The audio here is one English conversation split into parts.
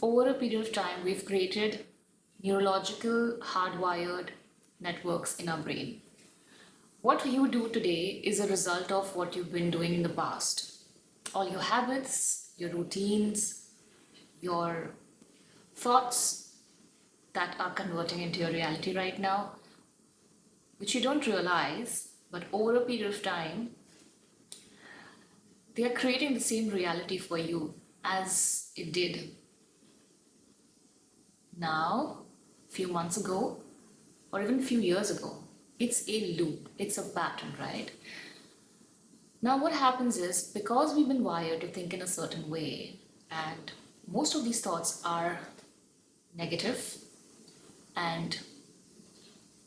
Over a period of time, we've created neurological hardwired networks in our brain. What you do today is a result of what you've been doing in the past. All your habits, your routines, your thoughts that are converting into your reality right now, which you don't realize, but over a period of time, they are creating the same reality for you as it did now, few months ago, or even a few years ago. It's a loop, it's a pattern, right? Now, what happens is because we've been wired to think in a certain way, and most of these thoughts are negative, and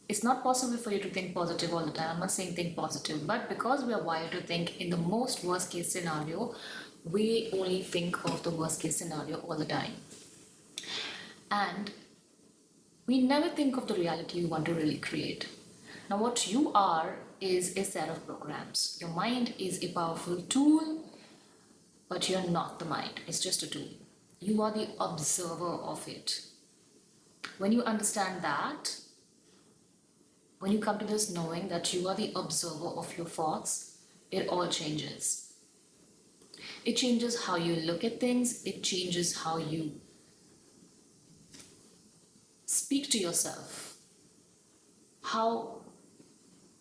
it's not possible for you to think positive all the time. I'm not saying think positive, but because we are wired to think in the most worst case scenario, we only think of the worst case scenario all the time. And we never think of the reality we want to really create. Now, what you are is a set of programs. Your mind is a powerful tool, but you're not the mind. It's just a tool. You are the observer of it. When you understand that, when you come to this knowing that you are the observer of your thoughts, it all changes. It changes how you look at things, it changes how you speak to yourself, how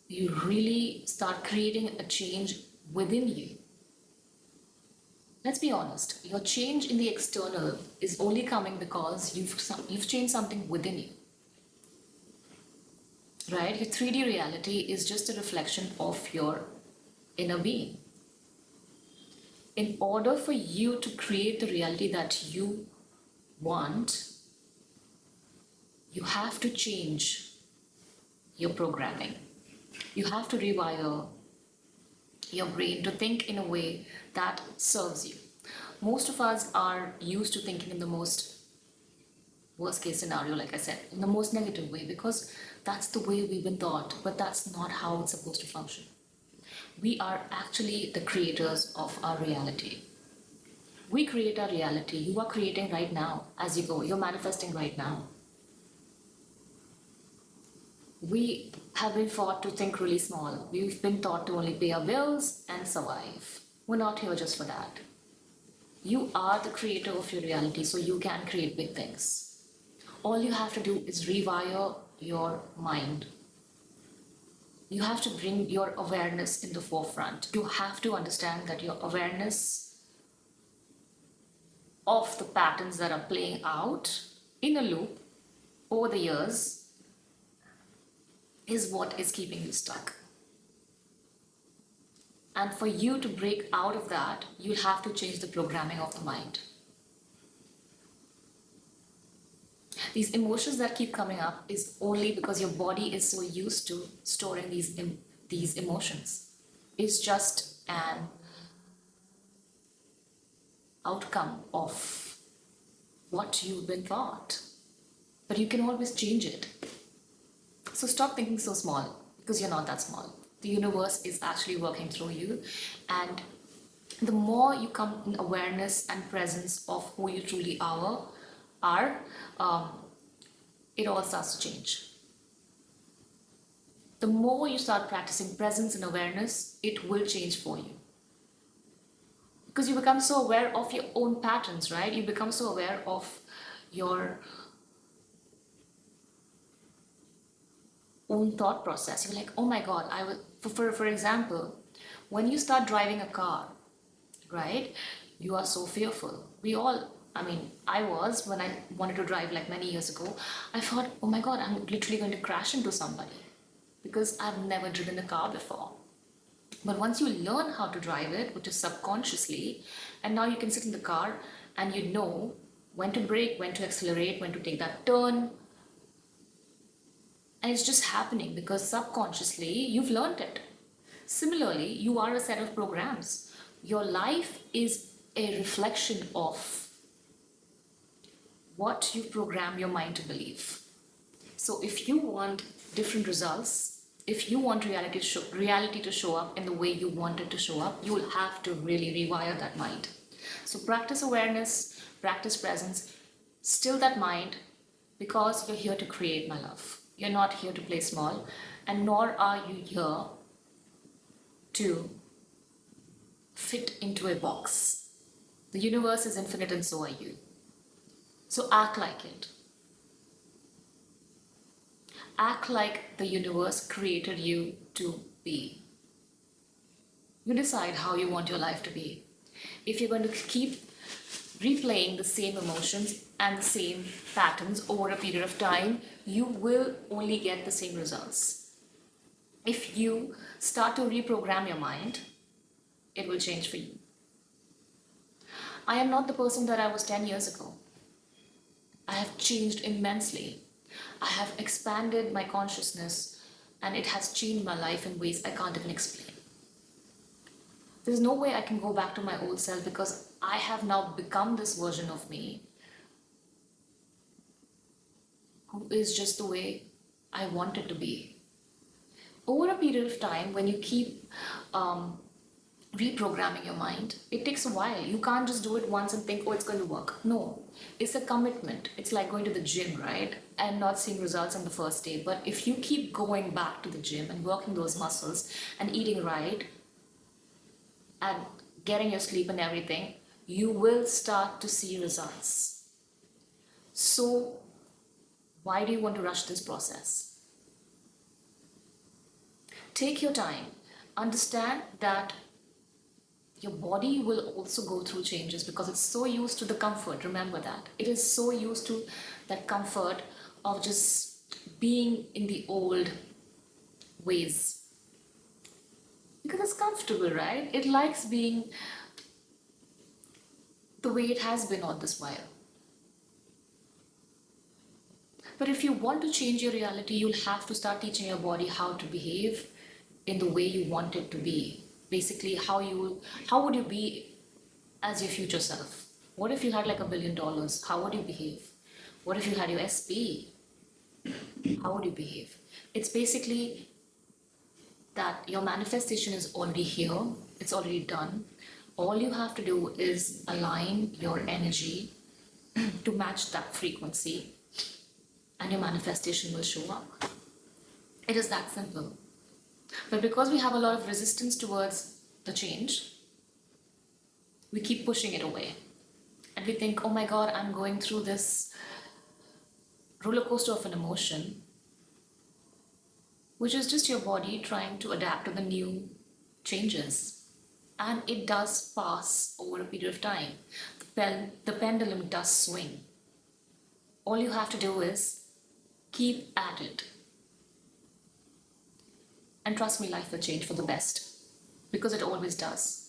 you really start creating a change within you. Let's be honest, your change in the external is only coming because you've changed something within you. Right? Your 3D reality is just a reflection of your inner being. In order for you to create the reality that you want, you have to change your programming. You have to rewire your brain to think in a way that serves you. Most of us are used to thinking in the most worst case scenario, like I said, in the most negative way, because that's the way we've been taught, but that's not how it's supposed to function. We are actually the creators of our reality. We create our reality. You are creating right now as you go. You're manifesting right now. We have been taught to think really small. We've been taught to only pay our bills and survive. We're not here just for that. You are the creator of your reality, so you can create big things. All you have to do is rewire your mind. You have to bring your awareness in the forefront. You have to understand that your awareness of the patterns that are playing out in a loop over the years is what is keeping you stuck. And for you to break out of that, you'll have to change the programming of the mind. These emotions that keep coming up is only because your body is so used to storing these emotions. It's just an outcome of what you've been taught. But you can always change it. So stop thinking so small, because you're not that small. The universe is actually working through you, and the more you come in awareness and presence of who you truly are, it all starts to change. The more you start practicing presence and awareness, it will change for you. Because you become so aware of your own patterns, right? You become so aware of your own thought process. You're like, oh my God, for example, when you start driving a car, right? You are so fearful. I was, when I wanted to drive like many years ago, I thought, oh my God, I'm literally going to crash into somebody because I've never driven a car before. But once you learn how to drive it, which is subconsciously, and now you can sit in the car and you know when to brake, when to accelerate, when to take that turn. And it's just happening because subconsciously you've learned it. Similarly, you are a set of programs. Your life is a reflection of what you program your mind to believe. So if you want different results, if you want reality to show up in the way you want it to show up, you will have to really rewire that mind. So practice awareness, practice presence, Still that mind, because you're here to create, my love. You're not here to play small, and nor are you here to fit into a box. The universe is infinite, and so are you. So act like it. Act like the universe created you to be. You decide how you want your life to be. If you're going to keep replaying the same emotions and the same patterns over a period of time, you will only get the same results. If you start to reprogram your mind, it will change for you. I am not the person that I was 10 years ago. I have changed immensely. I have expanded my consciousness, and it has changed my life in ways I can't even explain. There's no way I can go back to my old self because I have now become this version of me who is just the way I want it to be. Over a period of time, when you keep reprogramming your mind, it takes a while. You can't just do it once and think, oh, it's going to work. No, it's a commitment. It's like going to the gym, right? And not seeing results on the first day. But if you keep going back to the gym and working those muscles and eating right and getting your sleep and everything, you will start to see results. So why do you want to rush this process? Take your time. Understand that your body will also go through changes because it's so used to the comfort. Remember that. It is so used to that comfort of just being in the old ways. Because it's comfortable, right? It likes being the way it has been all this while. But if you want to change your reality, you'll have to start teaching your body how to behave in the way you want it to be. Basically, how would you be as your future self? What if you had like $1 billion? How would you behave? What if you had your SP? How would you behave? It's basically that your manifestation is already here. It's already done. All you have to do is align your energy to match that frequency, and your manifestation will show up. It is that simple. But because we have a lot of resistance towards the change, we keep pushing it away. And we think, oh my God, I'm going through this roller coaster of an emotion, which is just your body trying to adapt to the new changes. And it does pass over a period of time. The pendulum does swing. All you have to do is keep at it. And trust me, life will change for the best, because it always does.